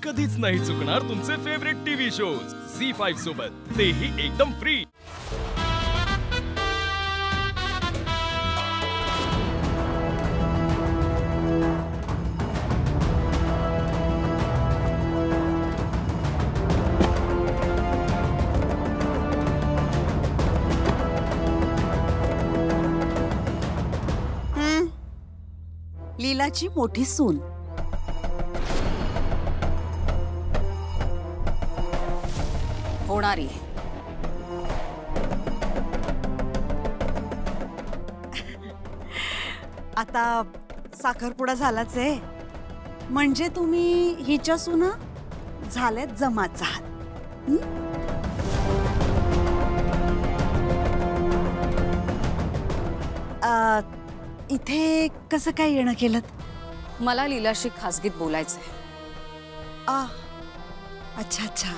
कधीच नाही चुकणार तुमचे फेवरेट टीव्ही शोज झी5 सोबत, तेही एकदम फ्री। लीलाची मोठी सून होणारी। आता साखरपुडा झालाच आहे, म्हणजे तुम्ही हिच्या सुना झाल्यात जमाच आहात। इथे कसं काय येणं केलं? मला लीलाशी खासगीत बोलायचंय। अच्छा अच्छा,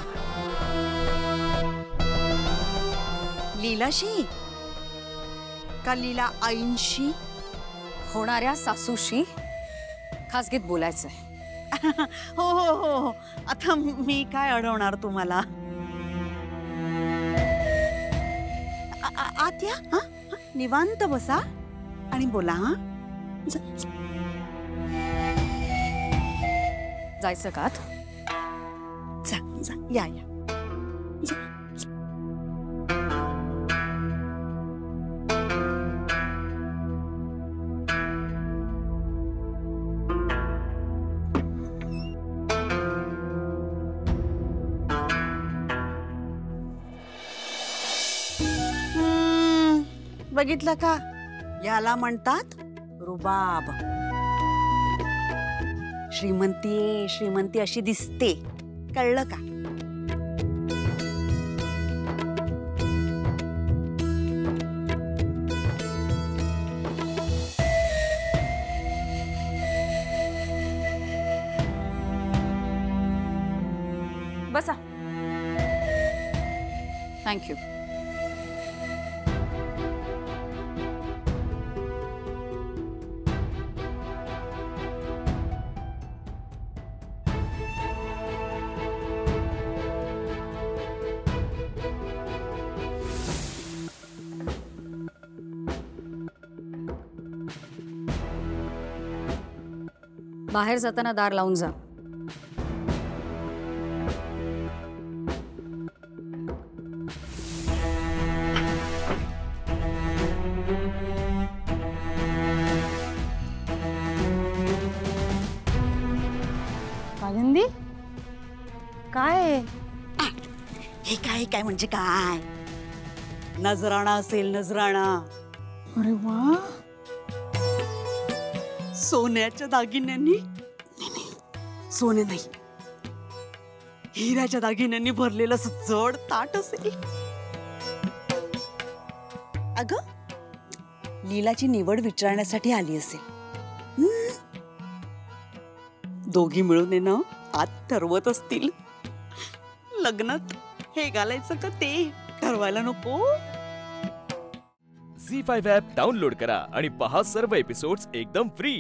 लीलाशी का लीला आईंशी? होणाऱ्या सासूशी खासगीत बोलायचंय। हो हो हो, आता मी काय अडवणार तुम्हाला? आत या, निवांत बसा आणि बोला। जायचं का? जा जा, या या। बघितलं का, याला म्हणतात रुबाब। श्रीमंती श्रीमंती अशी दिसते, कळलं का? बसा। थँक्यू। बाहेर जाताना दार लावून जा। आनंदी, काय हे? काय काय म्हणजे काय? नजराणा असेल, नजराणा। अरे वा, सोन्याच्या दागिन्यांनी, सोने नाही, हिऱ्याच्या दागिन्यांनी भरलेलं जड ताट असेल। अगं, लीलाची निवड विचारण्यासाठी आली असेल। दोघी मिळून ना आत ठरवत असतील, लग्नात हे घालायचं का ते ठरवायला नको? झी5 ॲप डाउनलोड करा आणि पहा सर्व एपिसोड्स एकदम फ्री।